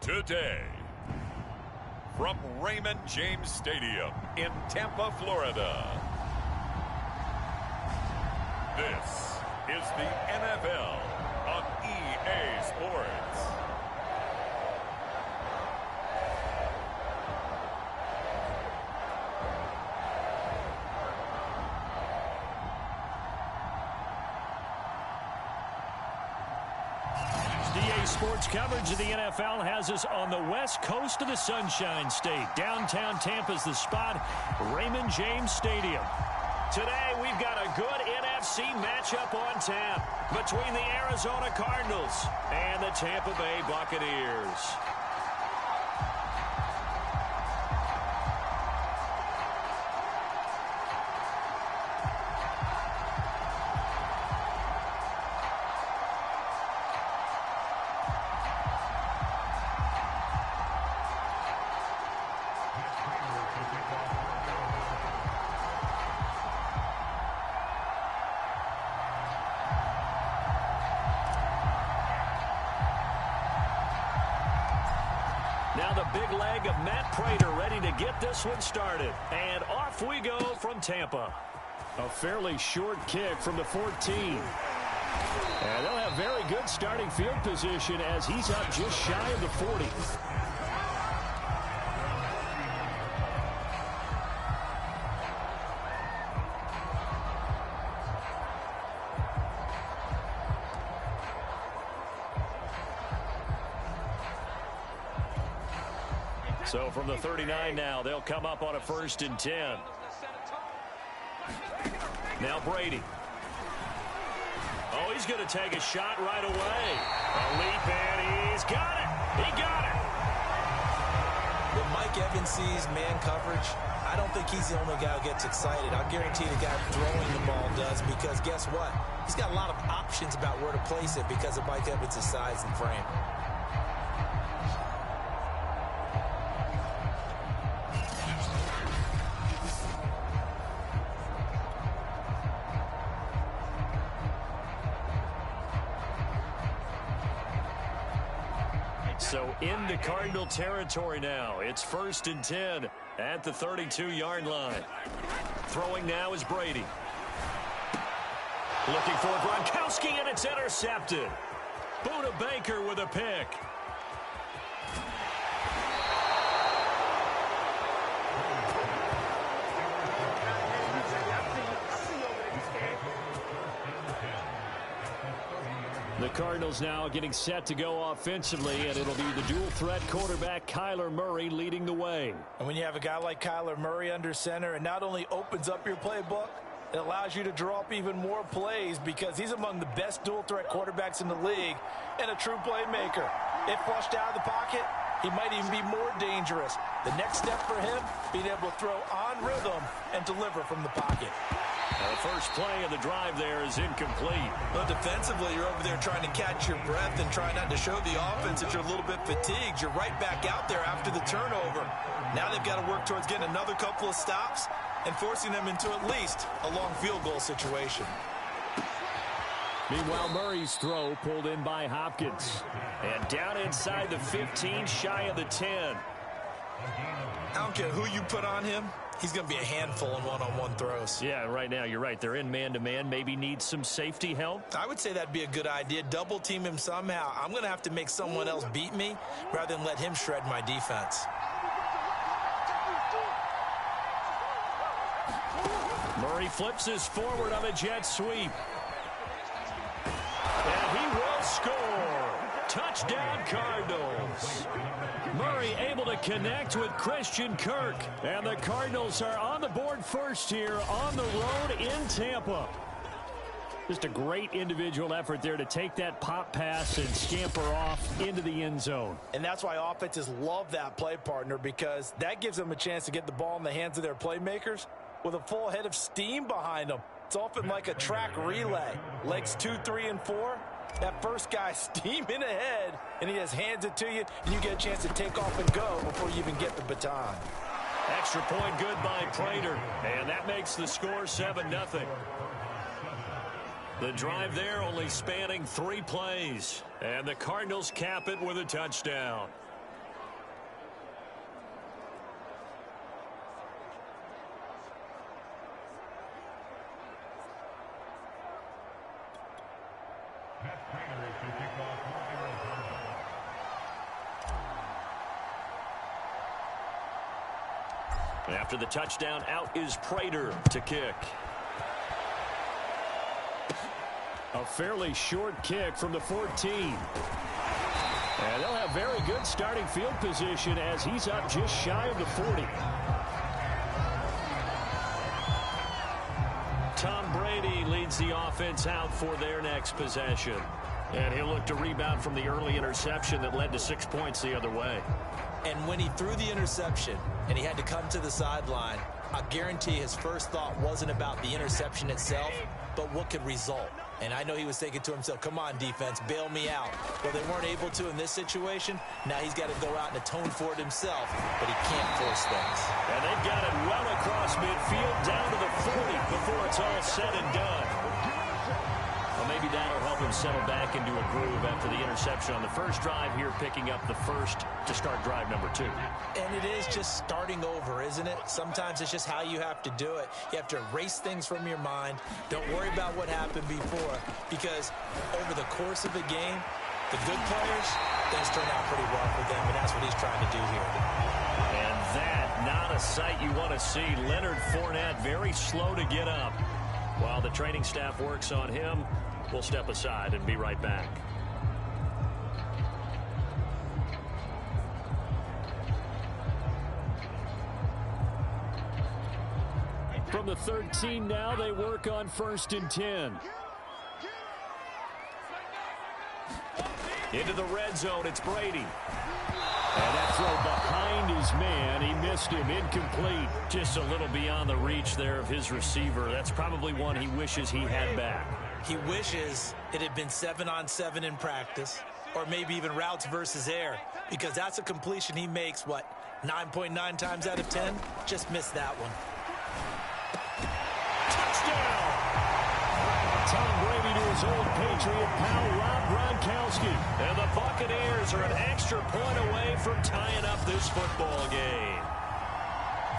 Today, from Raymond James Stadium in Tampa, Florida, this is the NFL on EA Sports. EA Sports coverage of the NFL has us on the west coast of the Sunshine State. Downtown Tampa's the spot, Raymond James Stadium. Today, we've got a good NFC matchup on tap between the Arizona Cardinals and the Tampa Bay Buccaneers. Now the big leg of Matt Prater ready to get this one started. And off we go from Tampa. A fairly short kick from the 14. And they'll have very good starting field position as he's up just shy of the 40. So from the 39 now, they'll come up on a 1st and 10. Now Brady. Oh, he's going to take a shot right away. A leap, and he's got it. He got it. When Mike Evans sees man coverage, I don't think he's the only guy who gets excited. I'll guarantee the guy throwing the ball does, because guess what? He's got a lot of options about where to place it because of Mike Evans' size and frame. So into Cardinal territory now. It's 1st and 10 at the 32-yard line. Throwing now is Brady. Looking for Gronkowski, and it's intercepted. Buda Baker with a pick. The Cardinals now getting set to go offensively, and it'll be the dual-threat quarterback Kyler Murray leading the way. And when you have a guy like Kyler Murray under center, it not only opens up your playbook, it allows you to draw up even more plays because he's among the best dual-threat quarterbacks in the league and a true playmaker. If flushed out of the pocket, he might even be more dangerous. The next step for him, being able to throw on rhythm and deliver from the pocket. The first play of the drive there is incomplete. Well, defensively, you're over there trying to catch your breath and try not to show the offense that you're a little bit fatigued. You're right back out there after the turnover. Now they've got to work towards getting another couple of stops and forcing them into at least a long field goal situation. Meanwhile, Murray's throw pulled in by Hopkins. And down inside the 15, shy of the 10. I don't care who you put on him. He's going to be a handful in one-on-one throws. Yeah, right now, you're right. They're in man-to-man. Maybe need some safety help. I would say that'd be a good idea. Double-team him somehow. I'm going to have to make someone else beat me rather than let him shred my defense. Murray flips his forward on a jet sweep. And he will score. Touchdown, Cardinals. Murray able to connect with Christian Kirk. And the Cardinals are on the board first here on the road in Tampa. Just a great individual effort there to take that pop pass and scamper off into the end zone. And that's why offenses love that play partner, because that gives them a chance to get the ball in the hands of their playmakers with a full head of steam behind them. It's often like a track relay. Legs 2, 3, and 4. That first guy steaming ahead, and he just hands it to you, and you get a chance to take off and go before you even get the baton. Extra point good by Prater, and that makes the score 7-0. The drive there only spanning 3 plays, and the Cardinals cap it with a touchdown. After the touchdown, out is Prater to kick. A fairly short kick from the 14. And they'll have very good starting field position as he's up just shy of the 40. Tom Brady leads the offense out for their next possession. And he'll look to rebound from the early interception that led to 6 points the other way. And when he threw the interception and he had to come to the sideline, I guarantee his first thought wasn't about the interception itself, but what could result. And I know he was thinking to himself, come on, defense, bail me out. Well, they weren't able to in this situation. Now he's got to go out and atone for it himself, but he can't force things. And they've got it well across midfield down to the 40 before it's all said and done. Well, maybe that'll help him settle back into a groove after the interception on the first drive here, picking up the first to start drive number 2. And it is just starting over, isn't it? Sometimes it's just how you have to do it. You have to erase things from your mind. Don't worry about what happened before, because over the course of a game, the good players, things turn out pretty well for them, and that's what he's trying to do here. And that, not a sight you want to see. Leonard Fournette very slow to get up. While the training staff works on him, we'll step aside and be right back. From the 13 now, they work on 1st and 10. Into the red zone, it's Brady. And that throw behind his man, he missed him, incomplete. Just a little beyond the reach there of his receiver. That's probably one he wishes he had back. He wishes it had been 7-on-7 in practice, or maybe even routes versus air, because that's a completion he makes, 9.9 times out of 10? Just missed that one. Touchdown! Tom Brady to his old Patriot pal, Rob Gronkowski. And the Buccaneers are an extra point away from tying up this football game.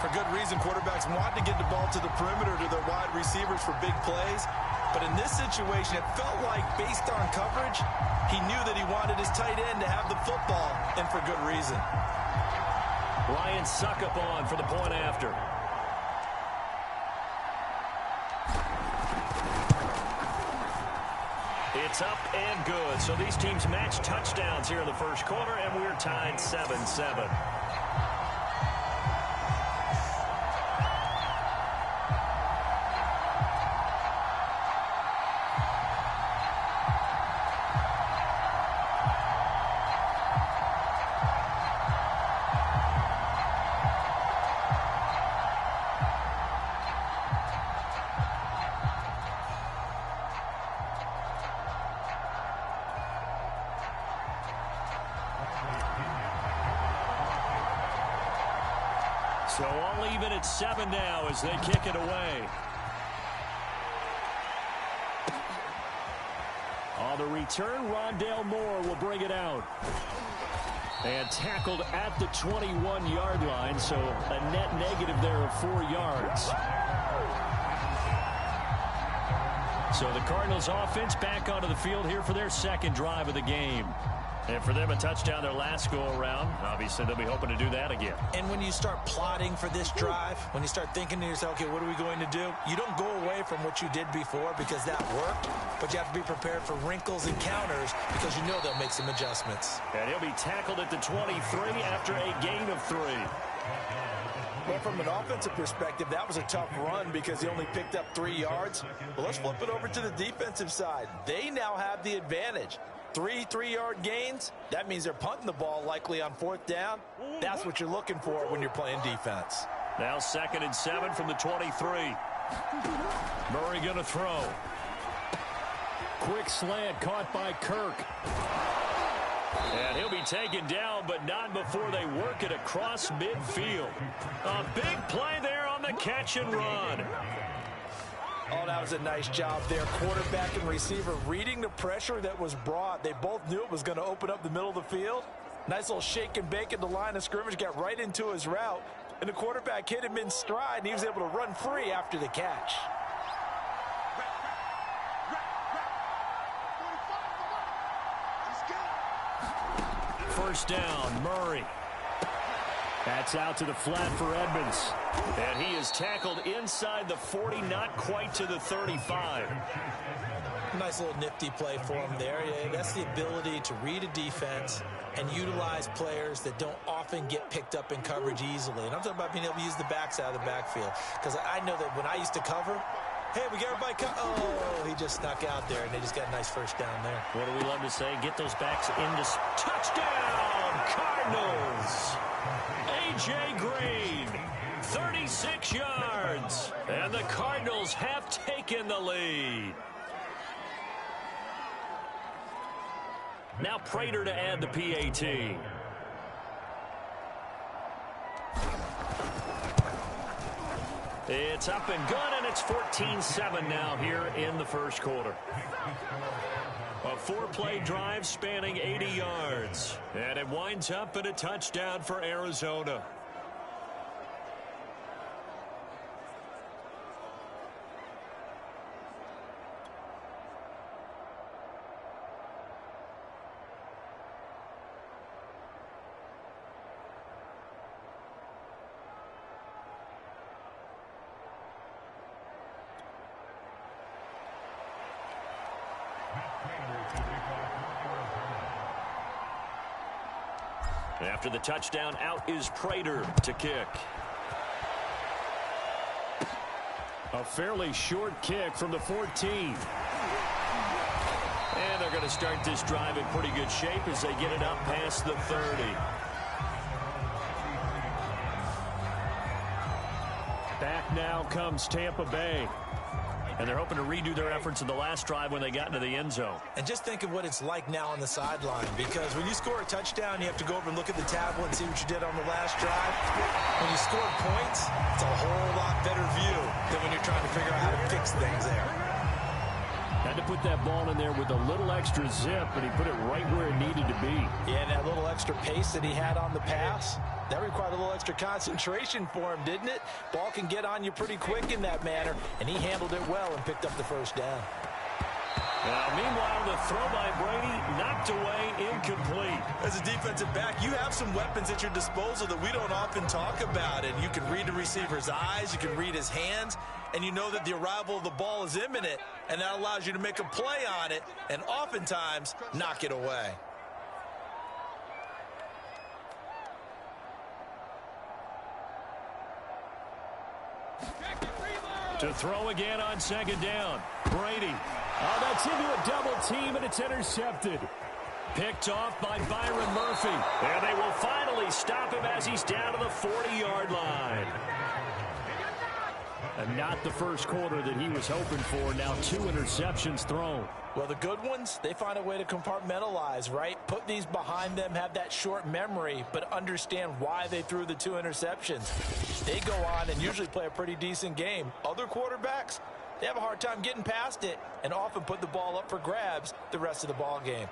For good reason, quarterbacks want to get the ball to the perimeter to their wide receivers for big plays. But in this situation, it felt like, based on coverage, he knew that he wanted his tight end to have the football, and for good reason. Ryan Suckup on for the point after. It's up and good. So these teams match touchdowns here in the first quarter, and we're tied 7-7. So all even at 7 now as they kick it away. On the return, Rondale Moore will bring it out. And tackled at the 21-yard line, so a net negative there of 4 yards. So the Cardinals offense back onto the field here for their second drive of the game. And for them, a touchdown their last go-around. Obviously, they'll be hoping to do that again. And when you start plotting for this drive, when you start thinking to yourself, okay, what are we going to do? You don't go away from what you did before because that worked, but you have to be prepared for wrinkles and counters because you know they'll make some adjustments. And he'll be tackled at the 23 after a gain of 3. Well, from an offensive perspective, that was a tough run because he only picked up 3 yards. Well, let's flip it over to the defensive side. They now have the advantage. 3 3-yard gains, that means they're punting the ball likely on 4th down. That's what you're looking for when you're playing defense. Now 2nd and 7 from the 23. Murray going to throw. Quick slant caught by Kirk. And he'll be taken down, but not before they work it across midfield. A big play there on the catch and run. Oh, that was a nice job there. Quarterback and receiver reading the pressure that was brought. They both knew it was going to open up the middle of the field. Nice little shake and bake at the line of scrimmage, got right into his route. And the quarterback hit him in stride, and he was able to run free after the catch. First down, Murray. That's out to the flat for Edmonds. And he is tackled inside the 40, not quite to the 35. Nice little nifty play for him there. Yeah, that's the ability to read a defense and utilize players that don't often get picked up in coverage easily. And I'm talking about being able to use the backs out of the backfield. Because I know that when I used to cover, hey, we got everybody oh, he just snuck out there, and they just got a nice first down there. What do we love to say? Get those backs into touchdown, Cardinals. A.J. Green, 36 yards. And the Cardinals have taken the lead. Now Prater to add the PAT. It's up and good, and it's 14-7 now here in the first quarter. A 4-play drive spanning 80 yards. And it winds up in a touchdown for Arizona. After the touchdown, out is Prater to kick. A fairly short kick from the 14. And they're going to start this drive in pretty good shape as they get it up past the 30. Back now comes Tampa Bay. And they're hoping to redo their efforts in the last drive when they got into the end zone. And just think of what it's like now on the sideline, because when you score a touchdown, you have to go over and look at the tablet and see what you did on the last drive. When you score points, it's a whole lot better view than when you're trying to figure out how to fix things there. Had to put that ball in there with a little extra zip, but he put it right where it needed to be. Yeah, and that little extra pace that he had on the pass, that required a little extra concentration for him, didn't it? Ball can get on you pretty quick in that manner, and he handled it well and picked up the first down. Now, meanwhile, the throw by Brady knocked away, incomplete. As a defensive back, you have some weapons at your disposal that we don't often talk about, and you can read the receiver's eyes, you can read his hands, and you know that the arrival of the ball is imminent, and that allows you to make a play on it and oftentimes knock it away. To throw again on second down. Brady. Oh, that's into a double team, and it's intercepted. Picked off by Byron Murphy. And they will finally stop him as he's down to the 40-yard line. And not the first quarter that he was hoping for. Now 2 interceptions thrown. Well, the good ones, they find a way to compartmentalize, right? Put these behind them, have that short memory, but understand why they threw the 2 interceptions. They go on and usually play a pretty decent game. Other quarterbacks, they have a hard time getting past it and often put the ball up for grabs the rest of the ball game.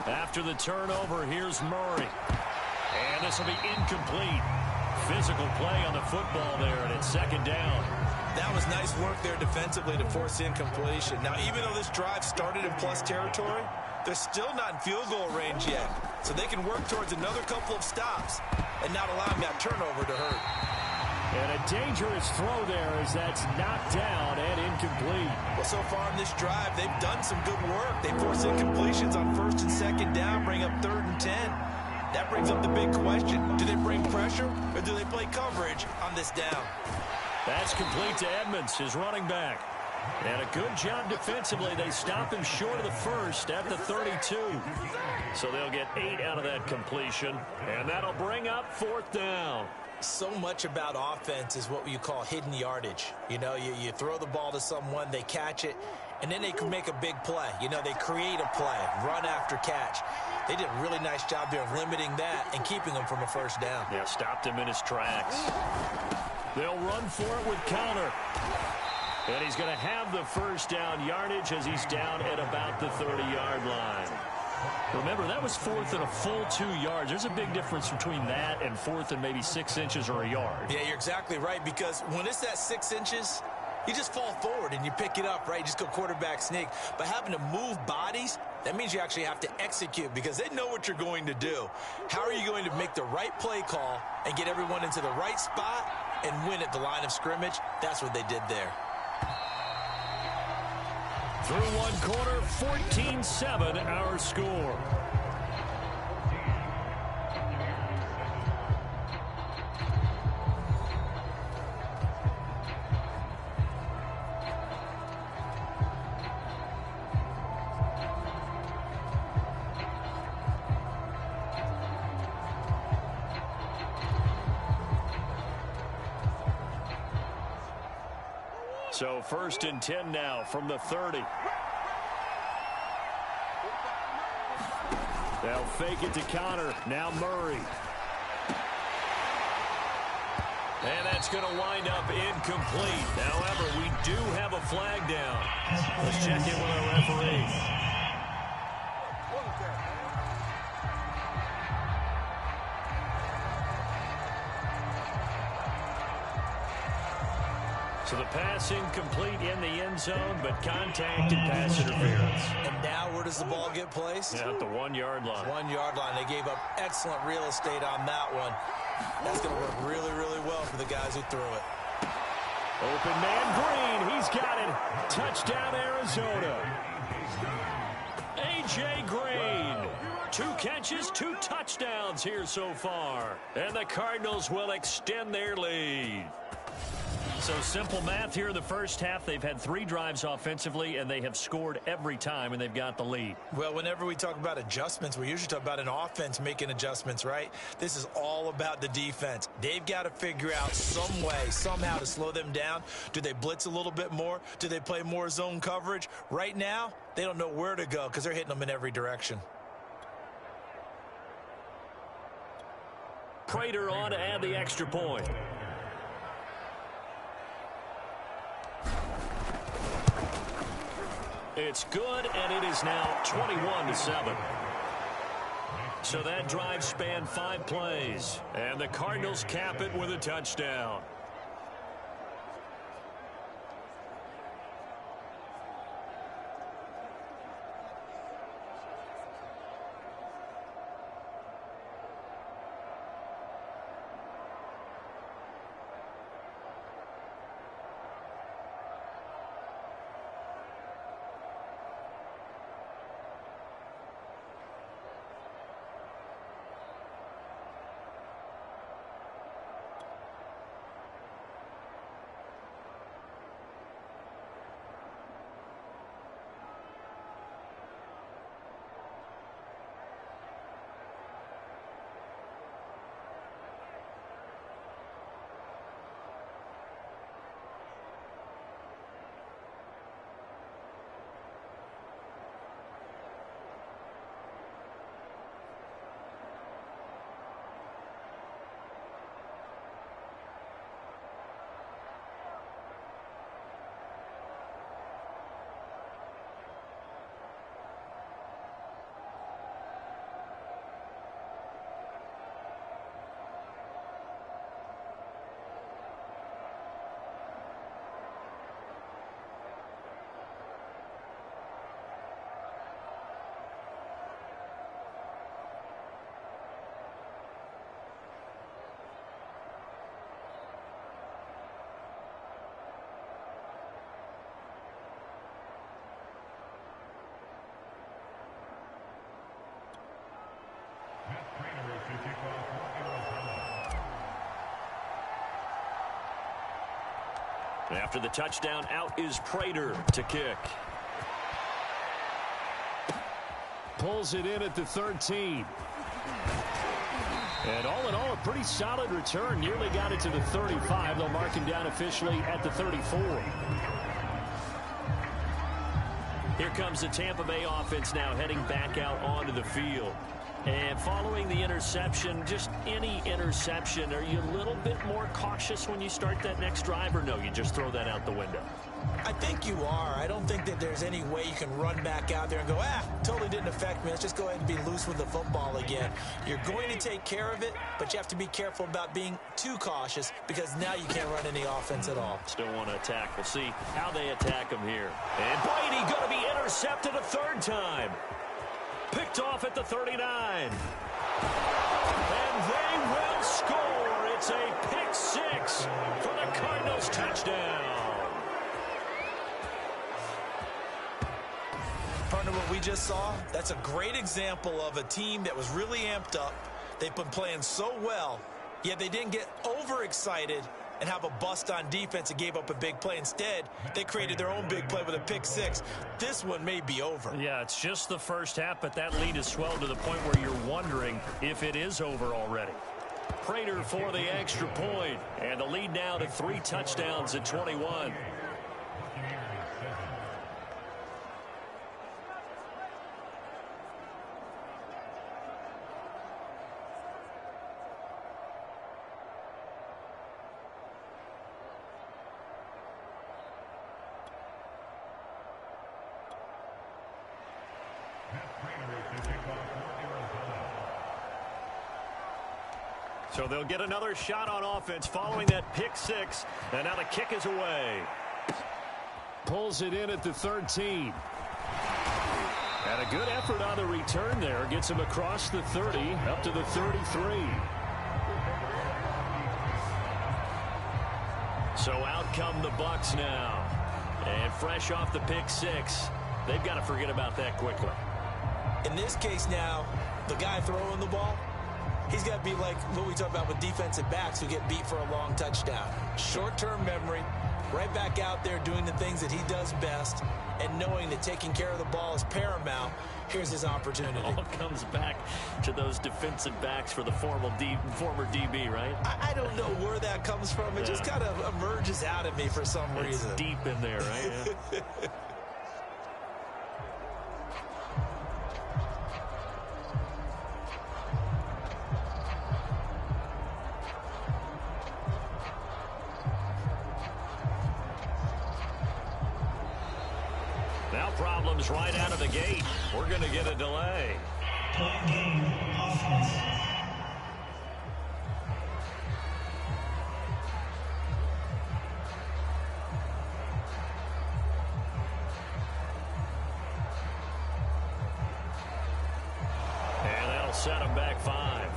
After the turnover, here's Murray. And this will be incomplete. Physical play on the football there, and it's second down. That was nice work there defensively to force the incompletion. Now, even though this drive started in plus territory, they're still not in field goal range yet. So they can work towards another couple of stops and not allowing that turnover to hurt. And a dangerous throw there as that's knocked down and incomplete. Well, so far in this drive, they've done some good work. They force incompletions on first and second down, bring up 3rd and 10. That brings up the big question. Do they bring pressure or do they play coverage on this down? That's complete to Edmonds, his running back. And a good job defensively. They stop him short of the first at the 32. So they'll get 8 out of that completion. And that'll bring up 4th down. So much about offense is what you call hidden yardage. You know, you throw the ball to someone, they catch it, and then they can make a big play. You know, they create a play, run after catch. They did a really nice job there of limiting that and keeping him from a first down. Yeah, stopped him in his tracks. They'll run for it with Connor. And he's going to have the first down yardage as he's down at about the 30-yard line. Remember, that was fourth and a full 2 yards. There's a big difference between that and fourth and maybe 6 inches or a yard. Yeah, you're exactly right, because when it's at 6 inches, you just fall forward and you pick it up, right? You just go quarterback sneak. But having to move bodies, that means you actually have to execute because they know what you're going to do. How are you going to make the right play call and get everyone into the right spot and win at the line of scrimmage? That's what they did there. Through one quarter, 14-7 our score. So 1st and 10 now from the 30. They'll fake it to Connor. Now Murray. And that's going to wind up incomplete. However, we do have a flag down. Let's check in with our referee. So the pass incomplete in the end zone, but contact and pass interference. And now where does the ball get placed? Yeah, at the 1 yard line. 1 yard line. They gave up excellent real estate on that one. That's going to work really, really well for the guys who threw it. Open man Green. He's got it. Touchdown, Arizona. A.J. Green. 2 catches, 2 touchdowns here so far. And the Cardinals will extend their lead. So simple math here in the first half. They've had 3 drives offensively, and they have scored every time, and they've got the lead. Well, whenever we talk about adjustments, we usually talk about an offense making adjustments, right? This is all about the defense. They've got to figure out some way, somehow to slow them down. Do they blitz a little bit more? Do they play more zone coverage? Right now, they don't know where to go because they're hitting them in every direction. Prater on to add the extra point. It's good, and it is now 21-7. So that drive spanned 5 plays, and the Cardinals cap it with a touchdown. After the touchdown, out is Prater to kick. Pulls it in at the 13. And all in all, a pretty solid return. Nearly got it to the 35. They'll mark him down officially at the 34. Here comes the Tampa Bay offense now heading back out onto the field. And following the interception, just any interception, are you a little bit more cautious when you start that next drive, or no, you just throw that out the window? I think you are. I don't think that there's any way you can run back out there and go, totally didn't affect me. Let's just go ahead and be loose with the football again. You're going to take care of it, but you have to be careful about being too cautious because now you can't run any offense at all. Still want to attack. We'll see how they attack him here. And Brady going to be intercepted a third time. Picked off at the 39. And they will score. It's a pick six for the Cardinals touchdown. Partner, what we just saw, that's a great example of a team that was really amped up. They've been playing so well, yet they didn't get overexcited and have a bust on defense and gave up a big play. Instead, they created their own big play with a pick six. This one may be over. Yeah, it's just the first half, but that lead has swelled to the point where you're wondering if it is over already. Prater for the extra point, and the lead now to 3 touchdowns at 21. So they'll get another shot on offense following that pick six. And now the kick is away. Pulls it in at the 13. And a good effort on the return there. Gets him across the 30 up to the 33. So out come the Bucs now. And fresh off the pick six, they've got to forget about that quickly. In this case now, the guy throwing the ball, he's got to be like what we talk about with defensive backs who get beat for a long touchdown. Short-term memory, right back out there doing the things that he does best, and knowing that taking care of the ball is paramount. Here's his opportunity. It all comes back to those defensive backs for the former DB, right? I don't know where that comes from. It just kind of emerges out of me for some reason. It's deep in there, right? Yeah. Problems right out of the gate. We're going to get a delay. Point game, offense. And that'll set him back 5.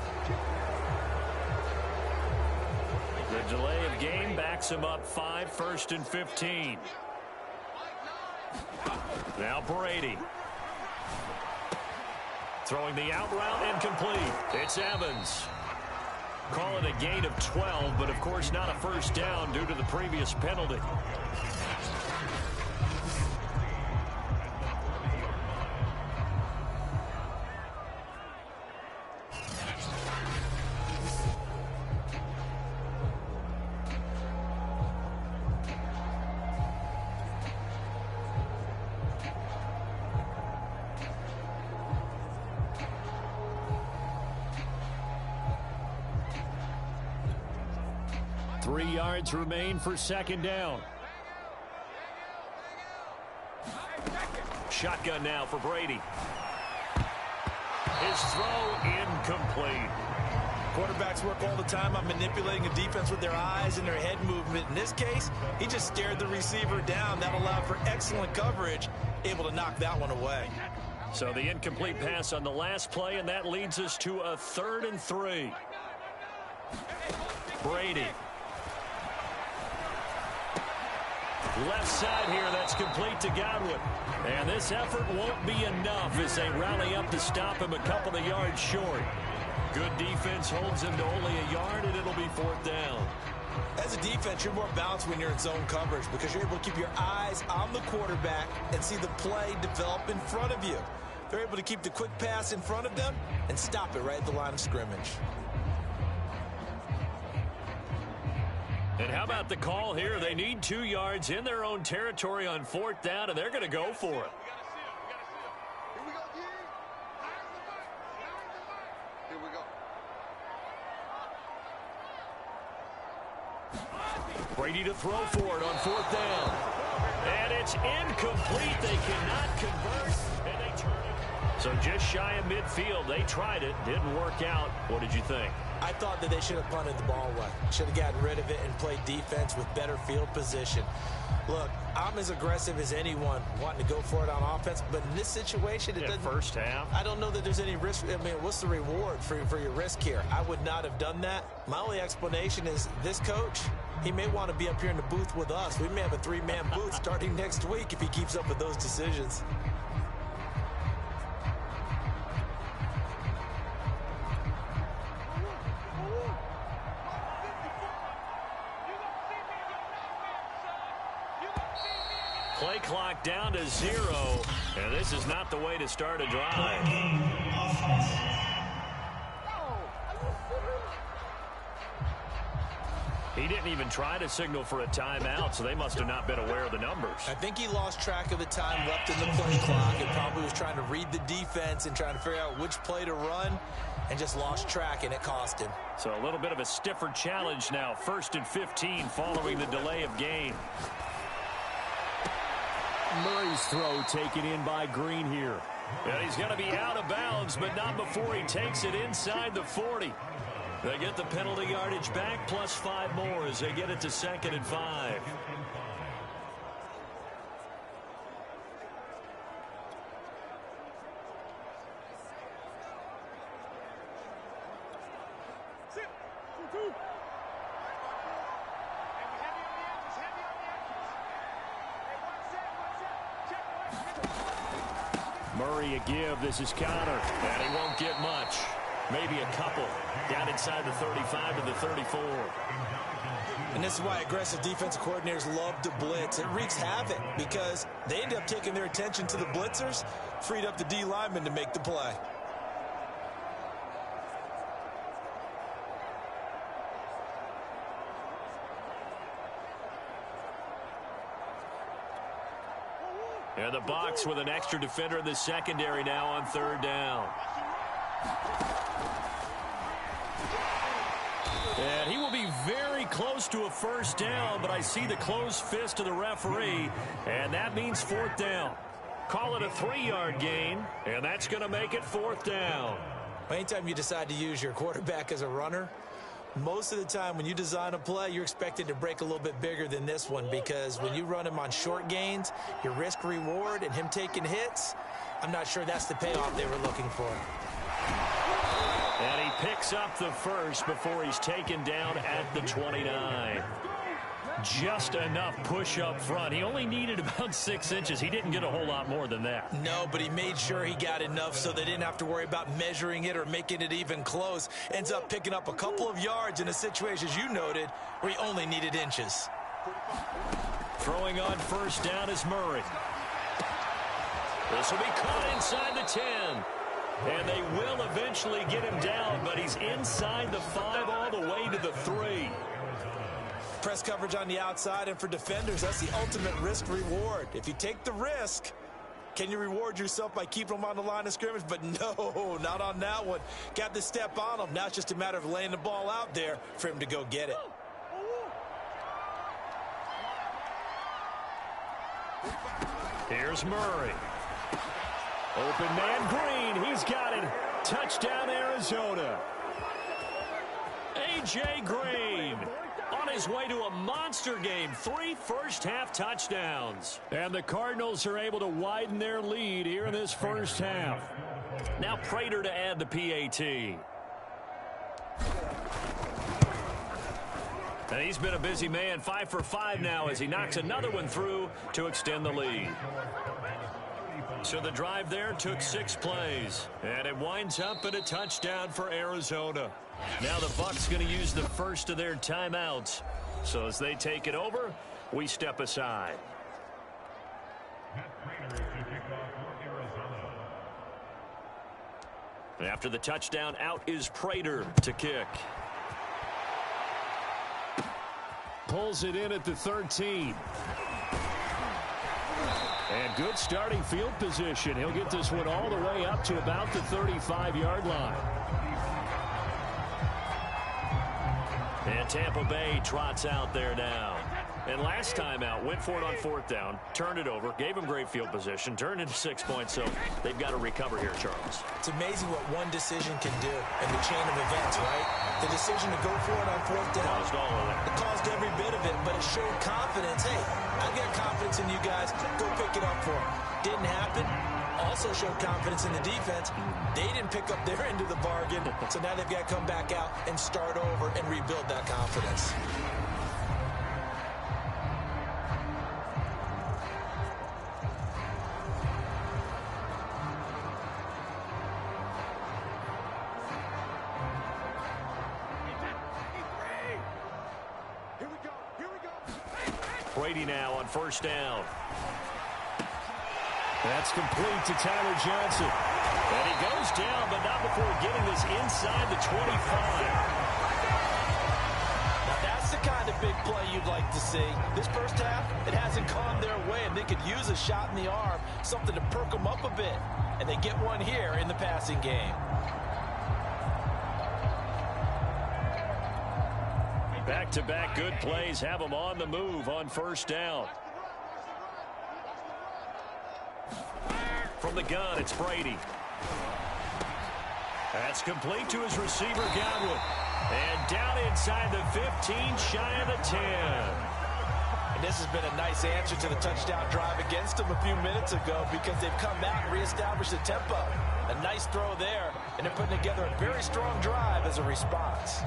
The delay of game backs him up 5, 1st and 15. Now Brady. Throwing the out route incomplete. It's Evans. Call it a gain of 12, but of course not a first down due to the previous penalty. Remain for second down. Shotgun now for Brady. His throw incomplete. Quarterbacks work all the time on manipulating a defense with their eyes and their head movement. In this case, he just stared the receiver down. That allowed for excellent coverage, able to knock that one away. So the incomplete pass on the last play, and that leads us to a 3rd and 3. Brady. Left side here, that's complete to Godwin. And this effort won't be enough as they rally up to stop him a couple of yards short. Good defense holds him to only a yard, and it'll be 4th down. As a defense, you're more balanced when you're in zone coverage because you're able to keep your eyes on the quarterback and see the play develop in front of you. They're able to keep the quick pass in front of them and stop it right at the line of scrimmage. And how about the call here? They need 2 yards in their own territory on 4th down, and they're going to go for it. Brady to throw for it on 4th down. And it's incomplete. They cannot convert, and they turn it. So just shy of midfield. They tried it. Didn't work out. What did you think? I thought that they should have punted the ball away. Should have gotten rid of it and played defense with better field position. Look, I'm as aggressive as anyone wanting to go for it on offense, but in this situation, it doesn't. First half. I don't know that there's any risk. I mean, what's the reward for your risk here? I would not have done that. My only explanation is this coach, he may want to be up here in the booth with us. We may have a 3-man booth starting next week if he keeps up with those decisions. Play clock down to 0, and this is not the way to start a drive. Game offense. He didn't even try to signal for a timeout, so they must have not been aware of the numbers. I think he lost track of the time left in the play clock and probably was trying to read the defense and trying to figure out which play to run and just lost track, and it cost him. So a little bit of a stiffer challenge now. 1st and 15 following the delay of game. Murray's throw taken in by Green here. And he's going to be out of bounds, but not before he takes it inside the 40. They get the penalty yardage back, plus 5 more as they get it to 2nd and 5. Murray a give. This is Connor. And he won't get much. Maybe a couple. Down inside the 35 to the 34. And this is why aggressive defensive coordinators love to blitz. It wreaks havoc because they end up taking their attention to the blitzers, freed up the D lineman to make the play. And the Bucs with an extra defender in the secondary now on 3rd down. And he will be very close to a 1st down, but I see the closed fist of the referee, and that means 4th down. Call it a 3-yard gain, and that's going to make it 4th down. Anytime you decide to use your quarterback as a runner, most of the time when you design a play, you're expected to break a little bit bigger than this one because when you run him on short gains, your risk-reward and him taking hits, I'm not sure that's the payoff they were looking for. And he picks up the 1st before he's taken down at the 29. Just enough push up front. He only needed about 6 inches. He didn't get a whole lot more than that. No, but he made sure he got enough so they didn't have to worry about measuring it or making it even close. Ends up picking up a couple of yards in a situation, as you noted, where he only needed inches. Throwing on 1st down is Murray. This will be caught inside the 10. And they will eventually get him down, but he's inside the 5 all the way to the 3. Press coverage on the outside, and for defenders, that's the ultimate risk-reward. If you take the risk, can you reward yourself by keeping them on the line of scrimmage? But no, not on that one. Got the step on him. Now it's just a matter of laying the ball out there for him to go get it. Here's Murray. Open man Green. He's got it. Touchdown, Arizona. A.J. Green on his way to a monster game. 3 first-half touchdowns. And the Cardinals are able to widen their lead here in this first half. Now Prater to add the PAT. And he's been a busy man. 5 for 5 now as he knocks another one through to extend the lead. So the drive there took 6 plays. And it winds up in a touchdown for Arizona. Now the Bucs going to use the first of their timeouts. So as they take it over, we step aside. After the touchdown, out is Prater to kick. Pulls it in at the 13. And good starting field position. He'll get this one all the way up to about the 35-yard line. And Tampa Bay trots out there now. And last time out, went for it on 4th down, turned it over, gave them great field position, turned into 6 points, so they've got to recover here, Charles. It's amazing what one decision can do in the chain of events, right? The decision to go for it on 4th down. Caused all of that. It caused every bit of it, but it showed confidence. Hey, I've got confidence in you guys. Go pick it up for them. Didn't happen. Also showed confidence in the defense. They didn't pick up their end of the bargain, so now they've got to come back out and start over and rebuild that confidence. Brady now on 1st down. That's complete to Tyler Johnson. And he goes down, but not before getting this inside the 25. Now that's the kind of big play you'd like to see. This first half, it hasn't gone their way, and they could use a shot in the arm, something to perk them up a bit. And they get one here in the passing game. Back-to-back good plays have them on the move on 1st down. From the gun, it's Brady. That's complete to his receiver, Godwin. And down inside the 15, shy of the 10. And this has been a nice answer to the touchdown drive against them a few minutes ago because they've come back and reestablished the tempo. A nice throw there, and they're putting together a very strong drive as a response.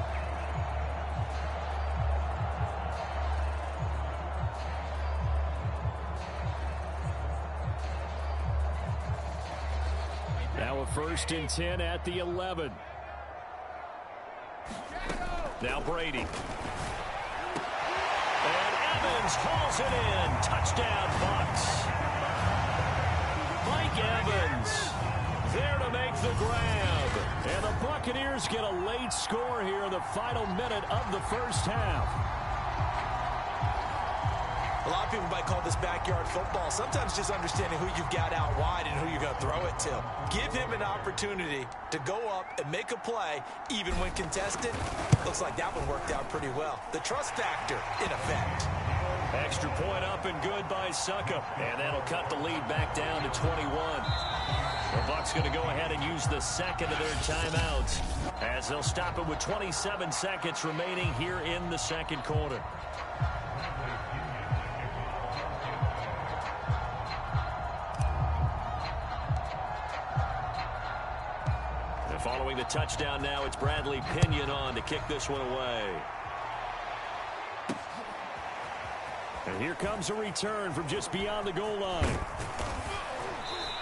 Now a 1st and 10 at the 11. Now Brady. And Evans hauls it in. Touchdown, Bucs. Mike Evans there to make the grab. And the Buccaneers get a late score here in the final minute of the 1st half. A lot of people might call this backyard football. Sometimes just understanding who you've got out wide and who you're going to throw it to. Give him an opportunity to go up and make a play, even when contested. Looks like that one worked out pretty well. The trust factor in effect. Extra point up and good by Suckup. And that'll cut the lead back down to 21. The Bucs going to go ahead and use the second of their timeouts as they'll stop it with 27 seconds remaining here in the second quarter. Following the touchdown now, it's Bradley Pinion on to kick this one away. And here comes a return from just beyond the goal line.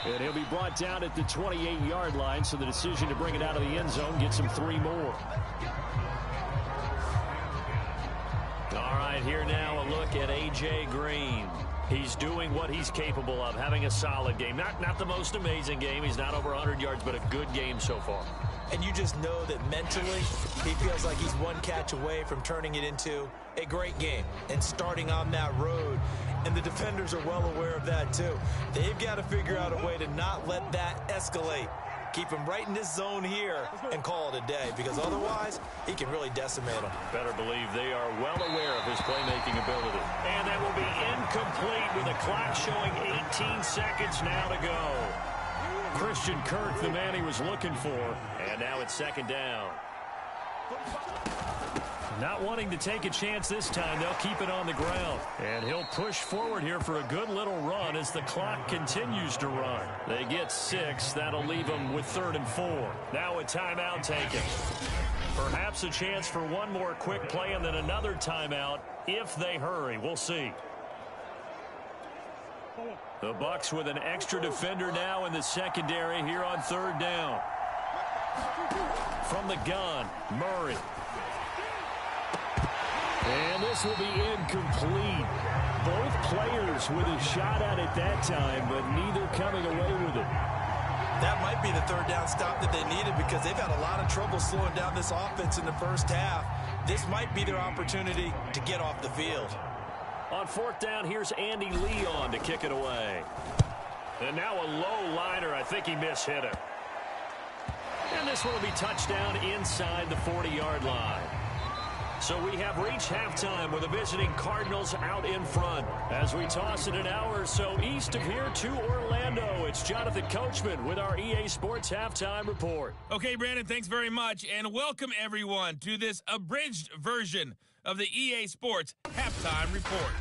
And he'll be brought down at the 28-yard line, so the decision to bring it out of the end zone gets him 3 more. All right, here now a look at A.J. Green. He's doing what he's capable of, having a solid game. Not the most amazing game. He's not over 100 yards, but a good game so far. And you just know that mentally, he feels like he's one catch away from turning it into a great game and starting on that road. And the defenders are well aware of that, too. They've got to figure out a way to not let that escalate. Keep him right in this zone here and call it a day, because otherwise he can really decimate him. Better believe they are well aware of his playmaking ability. And that will be incomplete with the clock showing 18 seconds now to go. Christian Kirk, the man he was looking for, and now it's 2nd down. Not wanting to take a chance this time, they'll keep it on the ground. And he'll push forward here for a good little run as the clock continues to run. They get 6. That'll leave them with 3rd and 4. Now a timeout taken. Perhaps a chance for one more quick play and then another timeout if they hurry. We'll see. The Bucs with an extra defender now in the secondary here on 3rd down. From the gun, Murray. And this will be incomplete. Both players with a shot at it that time, but neither coming away with it. That might be the 3rd down stop that they needed, because they've had a lot of trouble slowing down this offense in the first half. This might be their opportunity to get off the field. On 4th down, here's Andy Lee on to kick it away. And now a low liner. I think he mishit it. And this one will be touchdown inside the 40-yard line. So we have reached halftime with the visiting Cardinals out in front. As we toss it an hour or so east of here to Orlando, it's Jonathan Coachman with our EA Sports Halftime Report. Okay, Brandon, thanks very much, and welcome everyone to this abridged version of the EA Sports Halftime Report.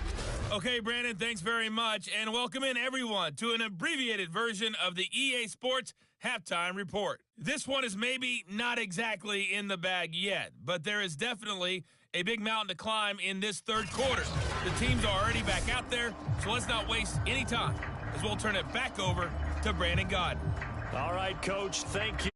Okay, Brandon, thanks very much, and welcome in everyone to an abbreviated version of the EA Sports Halftime Report. This one is maybe not exactly in the bag yet, but there is definitely a big mountain to climb in this third quarter. The teams are already back out there, so let's not waste any time as we'll turn it back over to Brandon Gaudin. All right, Coach, thank you.